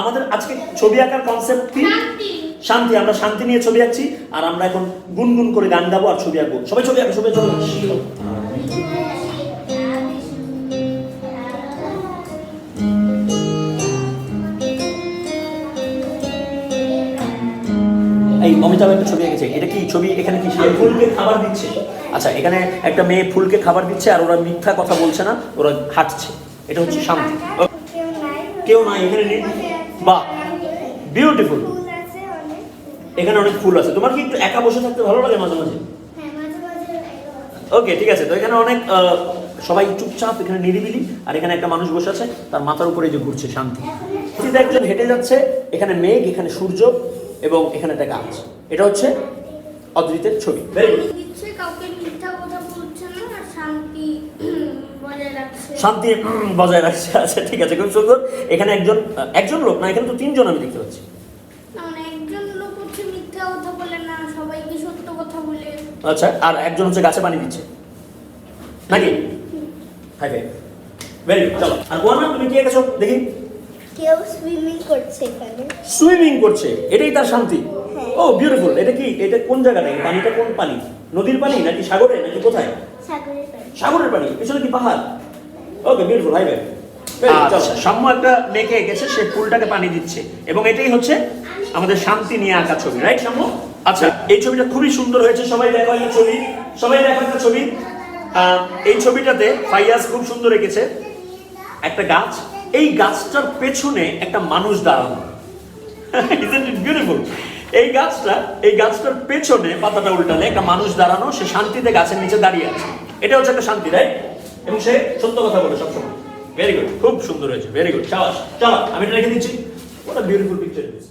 আমাদের আজকে ছবি আঁকার কনসেপ্ট কি? শান্তি। আমরা শান্তি নিয়ে ছবি আঁকছি, আর আমরা এখন গুনগুন করে গান গাবো আর ছবি আঁকবো। সবাই ছবি আঁকো, সবাই ছবি আঁকো। এই অমিতাভ একটা ছবি এঁকেছে, এটা কি ছবি? এখানে কি সে ফুলকে খাবার দিচ্ছে? আচ্ছা, এখানে একটা মেয়ে ফুলকে খাবার দিচ্ছে আর ওরা মিথ্যা কথা বলছে না, ওরা হাঁটছে। এটা হচ্ছে শান্তি। কেউ নাই এখানে নেই। বাহ, বিউটিফুল। এখানে অনেক ফুল আছে। তোমার কি একটু একা বসে থাকতে ভালো লাগে মাঝে মাঝে? ওকে, ঠিক আছে। তো এখানে অনেক সবাই চুপচাপ, এখানে নিরিবিলি, আর এখানে একটা মানুষ বসে আছে, তার মাথার উপরে যে ঘুরছে শান্তি। একজন হেঁটে যাচ্ছে, এখানে মেঘ, এখানে সূর্য, এবং এখানে একটা গাছ। এটা হচ্ছে অদ্রিতের ছবি। শান্তি বজায় রাখছে। আচ্ছা, ঠিক আছে, খুব সুন্দর। এখানে একজন লোক না, এখানে তো তিনজন আমি দেখতে পাচ্ছি। আচ্ছা, আর একজন হচ্ছে গাছে পানি দিচ্ছে নাকি? High five, very good. চলো, আর ওয়ানা তুমি কি এঁকেছো দেখি? কেউ সুইমিং করছে এখানে। সুইমিং করছে, এটাই তার শান্তি। ও বিউটিফুল। এটা কি? এটা কোন জায়গাটা? পানিটা কোন পানি? নদীর পানি নাকি সাগরে নাকি কোথায়? সাগরের পানি। সাগরের পানি। পিছনে কি পাহাড়? Okay, beautiful. High five. আচ্ছা, সাম্য একটা মেয়েকে এঁকেছে, সে ফুলটাকে পানি দিচ্ছে, এবং এটাই হচ্ছে আমাদের শান্তি নিয়ে আঁকা ছবি, রাইট সাম্য? আচ্ছা, এই ছবিটা খুবই সুন্দর হয়েছে। সবাই দেখো একটা ছবি, সবাই দেখো একটা ছবি। এই ছবিটাতে ফাইয়াজ খুব সুন্দর এঁকেছে একটা গাছ। এই গাছটার পেছনে একটা মানুষ দাঁড়ানো। Isn't it beautiful? এই গাছটার পেছনে পাতাটা উল্টালে একটা মানুষ দাঁড়ানো, সে শান্তিতে গাছের নিচে দাঁড়িয়ে আছে। এটা হচ্ছে একটা শান্তি, রাইট? এবং সে সত্য কথা বলে সবসময়। ভেরি গুড, খুব সুন্দর হয়েছে, ভেরি গুড, সাবাস। চলো, আমি এটা রেখে দিচ্ছি। What a beautiful picture it is.